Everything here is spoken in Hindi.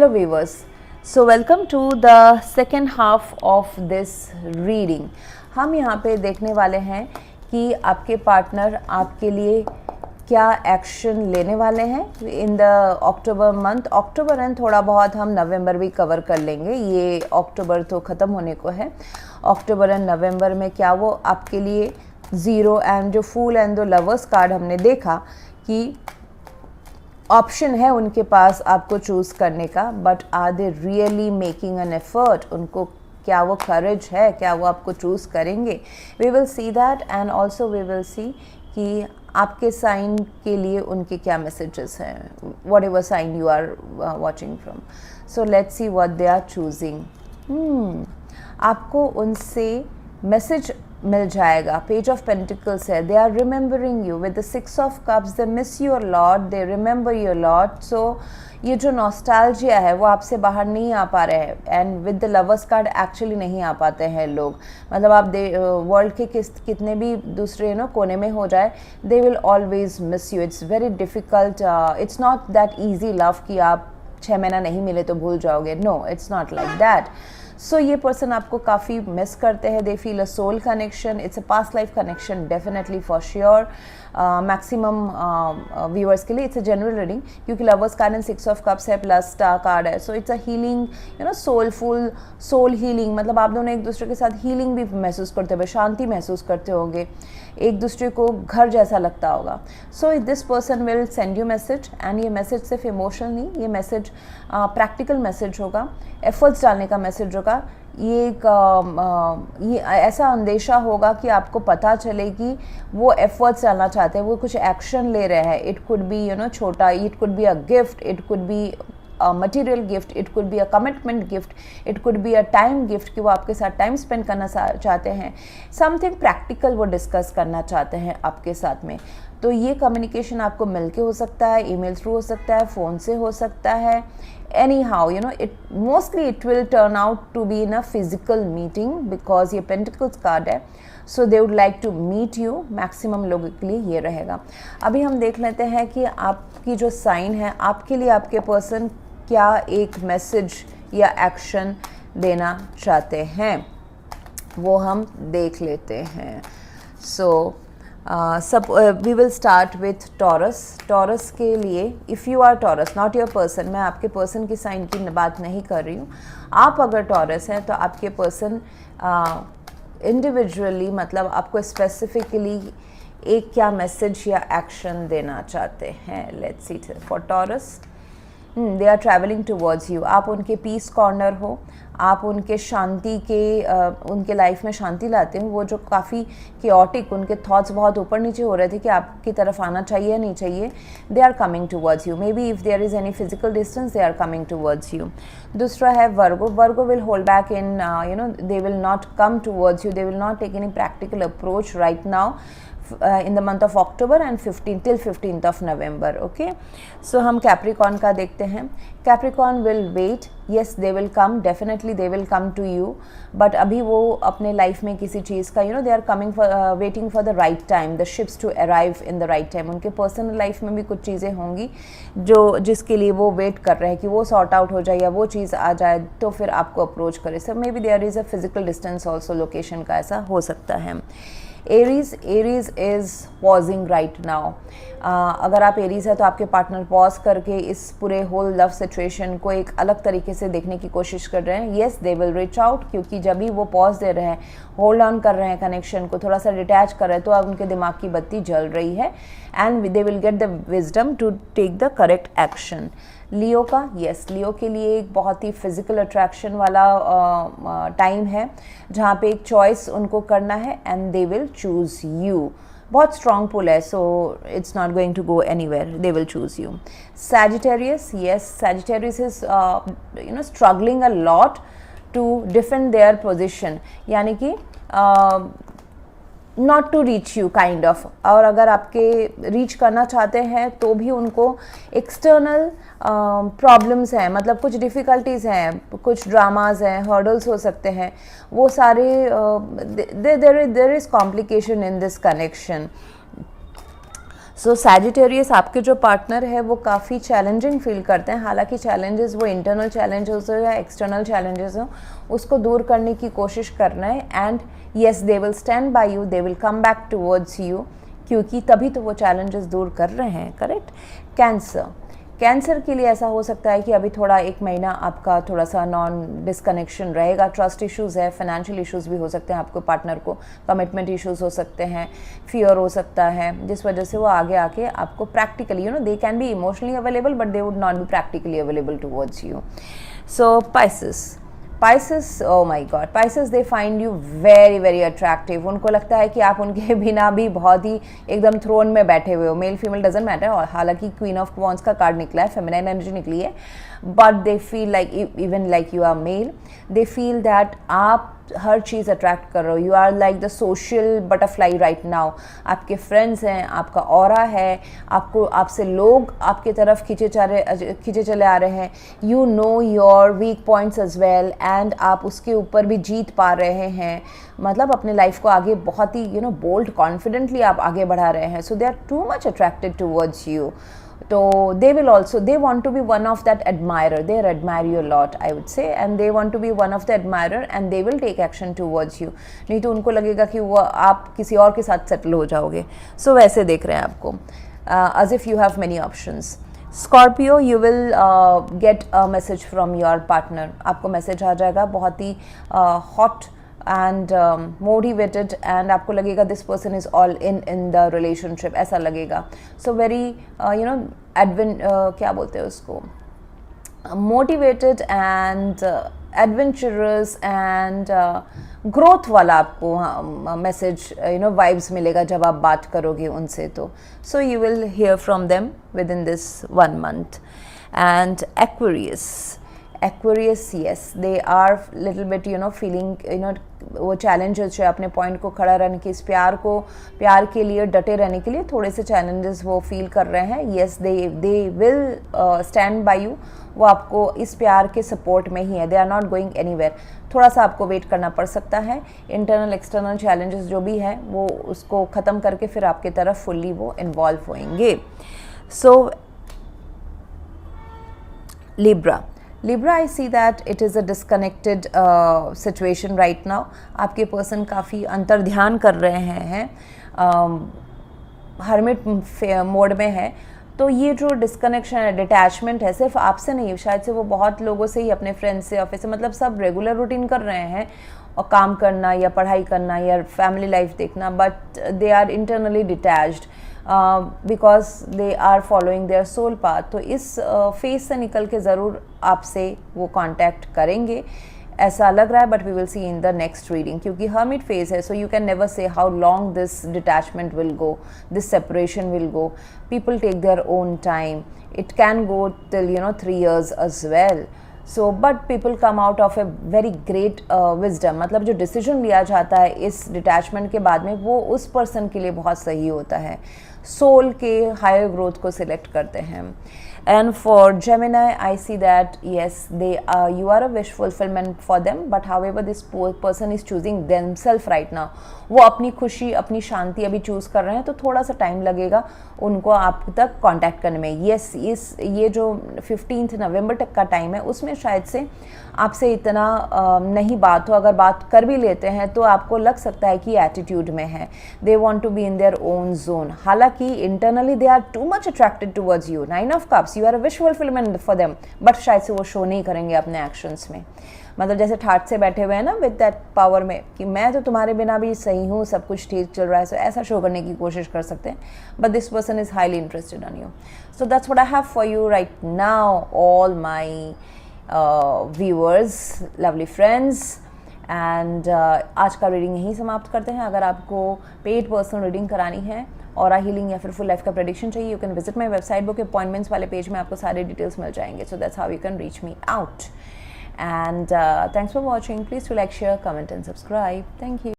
Hello viewers, so welcome to the second half of this reading. हम यहाँ पे देखने वाले हैं कि आपके पार्टनर आपके लिए क्या एक्शन लेने वाले हैं in the October month. October and थोड़ा बहुत हम नवंबर भी कवर कर लेंगे. ये अक्टूबर तो ख़त्म होने को है. अक्टूबर एंड नवंबर में क्या वो आपके लिए ज़ीरो एंड जो fool and the lovers card हमने देखा कि ऑप्शन है उनके पास आपको चूज़ करने का, but are they really making an effort. उनको क्या वो करेज है, क्या वो आपको चूज़ करेंगे. We will see that and also we will see कि आपके साइन के लिए उनके क्या मैसेजेस हैं, whatever sign you are watching from. So let's see what they are choosing. आपको उनसे मैसेज मिल जाएगा. पेज ऑफ पेंटिकल्स है. They are remembering you with the 6 of cups. They miss you a lot, they remember you a lot. So ये जो नॉस्टैल्जिया है वो आपसे बाहर नहीं आ पा रहे हैं. And with the lovers card actually नहीं आ पाते हैं लोग. मतलब आप वर्ल्ड के कितने भी दूसरे कोने में हो जाए, they will always miss you. It's very difficult. It's not that easy love कि आप 6 महीना नहीं मिले तो भूल जाओगे. No, it's not like that. So ये पर्सन आपको काफ़ी मिस करते हैं. They feel a soul connection. It's a past life connection definitely for sure. Maximum viewers के लिए इट्स अ जनरल रीडिंग क्योंकि lovers card and 6 of cups है प्लस स्टार कार्ड है. So it's a healing, soulful soul healing. मतलब आप दोनों एक दूसरे के साथ हीलिंग भी महसूस करते होंगे, शांति महसूस करते होंगे, एक दूसरे को घर जैसा लगता होगा. So this person will send you message and ये मैसेज सिर्फ इमोशनल नहीं, ये मैसेज प्रैक्टिकल मैसेज होगा, एफर्ट्स डालने का मैसेज होगा. ये एक ये ऐसा अंदेशा होगा कि आपको पता चले कि वो एफर्ट्स डालना चाहते हैं, वो कुछ एक्शन ले रहे हैं. इट कुड बी छोटा, it could be a gift, it could be a material gift, it could be a commitment gift, it could be a time gift कि वो आपके साथ टाइम स्पेंड करना चाहते हैं. समथिंग प्रैक्टिकल वो डिस्कस करना चाहते हैं आपके साथ में. तो ये कम्युनिकेशन आपको मिलके हो सकता है, ईमेल थ्रू हो सकता है, फ़ोन से हो सकता है. Anyhow it mostly it will turn out to be in a physical meeting because ये पेंटिकल्स कार्ड है. So they would like to meet you. Maximum लोगों के लिए ये रहेगा. अभी हम देख लेते हैं कि आपकी जो साइन है, आपके लिए आपके पर्सन क्या एक मैसेज या एक्शन देना चाहते हैं वो हम देख लेते हैं. So we will start with Taurus. Taurus के लिए if you are Taurus, not your person, मैं आपके पर्सन की साइन की बात नहीं कर रही हूँ. आप अगर टॉरस हैं तो आपके पर्सन इंडिविजुअली मतलब आपको स्पेसिफिकली एक क्या मैसेज या एक्शन देना चाहते हैं. Let's see for Taurus. They are travelling towards you. आप उनके पीस कॉर्नर हो, आप उनके शांति के उनके लाइफ में शांति लाते हैं. वो जो काफ़ी केओटिक, उनके थॉट्स बहुत ऊपर नीचे हो रहे थे कि आपकी तरफ आना चाहिए नहीं चाहिए, they are coming towards you. Maybe if there is any physical distance they are coming towards you. दूसरा है Virgo. Virgo will hold back in they will not come towards you, they will not take any practical approach right now in the month of October and 15th of November. Okay, so हम Capricorn का देखते हैं. Capricorn will wait. Yes, they will come. Definitely they will come to you. But अभी वो अपने लाइफ में किसी चीज़ का they are coming for waiting for the right time. The ships to arrive in the right time. उनके पर्सनल लाइफ में भी कुछ चीज़ें होंगी जिसके लिए वो वेट कर रहे हैं कि वो सॉर्ट आउट हो जाए या वो चीज़ आ जाए तो फिर आपको अप्रोच करे. So maybe there is a physical distance also. Location का ऐसा हो सकता है. Aries is pausing right now. अगर आप एरीज है तो आपके पार्टनर पॉज करके इस पूरे होल लव सिचुएशन को एक अलग तरीके से देखने की कोशिश कर रहे हैं. Yes, they will reach out क्योंकि जब भी वो पॉज दे रहे हैं, होल्ड ऑन कर रहे हैं कनेक्शन को, थोड़ा सा डिटैच कर रहे हैं, तो अब उनके दिमाग की बत्ती जल रही है and they will get the wisdom to take the correct action. Leo का, यस, लियो के लिए एक बहुत ही फिजिकल अट्रैक्शन वाला टाइम है जहाँ पे एक चॉइस उनको करना है and they will choose you. बहुत स्ट्रॉन्ग पुल है, so it's not going to go anywhere, they will choose you. Sagittarius, yes, Sagittarius is struggling a lot to defend their position, यानी कि not to reach you kind of. और अगर आपके रीच करना चाहते हैं तो भी उनको एक्सटर्नल प्रॉब्लम्स हैं, मतलब कुछ डिफ़िकल्टीज़ हैं, कुछ ड्रामाज हैं, हर्डल्स हो सकते हैं, वो सारे there is complication in this connection. So Sagittarius आपके जो पार्टनर है वो काफ़ी चैलेंजिंग फील करते हैं, हालांकि चैलेंजेस वो इंटरनल चैलेंजेस हो या एक्सटर्नल चैलेंजेस हो, उसको दूर करने की कोशिश करना है। And yes, they will stand by you, they will come back towards you, क्योंकि तभी तो वो चैलेंजेस दूर कर रहे हैं। करेक्ट। कैंसर के लिए ऐसा हो सकता है कि अभी थोड़ा 1 महीना आपका थोड़ा सा नॉन डिस्कनेक्शन रहेगा, ट्रस्ट इश्यूज़ है, फाइनेंशियल इश्यूज़ भी हो सकते हैं आपको पार्टनर को, कमिटमेंट इश्यूज़ हो सकते हैं, फियर हो सकता है, जिस वजह से वो आगे आके आपको practically they can be emotionally available but they would not be practically available towards you. So Pisces, oh my God, Pisces they find you very very attractive। उनको लगता है कि आप उनके बिना भी बहुत ही एकदम थ्रोन में बैठे हुए हो, मेल फीमेल डजंट मैटर। और हालांकि क्वीन ऑफ वॉन्ड्स का कार्ड निकला है, फेमिनाइन एनर्जी निकली है, but they feel like even like you are male, they feel that आप हर चीज़ अट्रैक्ट कर रहे हो। You are like the social butterfly right now. आपके फ्रेंड्स हैं, आपका ऑरा है, आपसे लोग आपके तरफ खींचे चले आ रहे हैं। You know your weak points as well and आप उसके ऊपर भी जीत पा रहे हैं, मतलब अपने लाइफ को आगे बहुत ही बोल्ड कॉन्फिडेंटली आप आगे बढ़ा रहे हैं। So they are too much attracted towards you. तो they want to be one of that admirer, they admire you a lot I would say, and they want to be one of the admirer and they will take action towards you। नहीं तो उनको लगेगा कि वो आप किसी और के साथ सेटल हो जाओगे। सो वैसे देख रहे हैं आपको, as if you have many options। Scorpio, you will get a message from your partner। आपको मैसेज आ जाएगा बहुत ही hot and motivated, and आपको लगेगा this person is all in the relationship, ऐसा लगेगा। So very क्या बोलते हैं उसको, motivated and adventurous and growth वाला आपको मैसेज वाइब्स मिलेगा जब आप बात करोगे उनसे। तो so you will hear from them with in this 1 month। And Aquarius, yes, they are little bit feeling वो चैलेंजेस जो अपने पॉइंट को खड़ा रहने के, इस प्यार के लिए डटे रहने के लिए थोड़े से चैलेंजेस वो फील कर रहे हैं। Yes, they will stand by you, वो आपको इस प्यार के सपोर्ट में ही है, they are not going anywhere. थोड़ा सा आपको वेट करना पड़ सकता है, इंटरनल एक्सटर्नल चैलेंजेस जो भी हैं वो उसको ख़त्म करके फिर आपके तरफ फुल्ली वो इन्वॉल्व होंगे। सो Libra, I see that it is a disconnected situation right now। आपके पर्सन काफ़ी अंतर्ध्यान कर रहे हैं, हर्मिट मोड में है। तो ये जो डिस्कनेक्शन है, डिटैचमेंट है, सिर्फ आपसे नहीं, शायद से वो बहुत लोगों से ही, अपने फ्रेंड्स से, ऑफिस से, मतलब सब रेगुलर रूटीन कर रहे हैं और काम करना या पढ़ाई करना या फैमिली लाइफ देखना, but they are internally detached because they are following their soul path. तो इस फेज से निकल के ज़रूर आपसे वो कांटेक्ट करेंगे, ऐसा लग रहा है, but we will see in the next reading, क्योंकि हर्मिट फेज है। So you can never say how long this detachment will go, this separation will go. People take their own time, it can go till 3 years as well। So but people come out of a very great wisdom, मतलब जो डिसीजन लिया जाता है इस डिटैचमेंट के बाद में वो उस पर्सन के लिए बहुत सही होता है, सोल के हायर ग्रोथ को सिलेक्ट करते हैं। And for Gemini, I see that yes, you are a wish fulfillment for them, but however this person is choosing themselves right now। वो अपनी खुशी, अपनी शांति अभी चूज़ कर रहे हैं, तो थोड़ा सा टाइम लगेगा उनको आप तक कांटेक्ट करने में। यस, ये जो 15 नवंबर तक का टाइम है उसमें शायद से आपसे इतना नहीं बात हो, अगर बात कर भी लेते हैं तो आपको लग सकता है कि एटीट्यूड में है, they want to be in their own zone. हालांकि internally they are too much attracted towards you. 9 of Cups, you are a wish fulfilment for them, but शायद से वो शो नहीं करेंगे अपने एक्शंस में, मतलब जैसे ठाट से बैठे हुए हैं ना विद दैट पावर में कि मैं तो तुम्हारे बिना भी सही हूँ, सब कुछ ठीक चल रहा है, सो ऐसा शो करने की कोशिश कर सकते हैं, but this person is highly interested on you. So that's what I have for you right now, all my viewers, lovely friends. And आज का रीडिंग यहीं समाप्त करते हैं। अगर आपको पेड पर्सनल रीडिंग करानी है, और हीलिंग या फिर फुल लाइफ का प्रेडिक्शन चाहिए, you can visit my website, book appointments वाले पेज में आपको सारे डिटेल्स मिल जाएंगे। So that's how you can reach me out. And thanks for watching. Please to like, share, comment and subscribe. Thank you.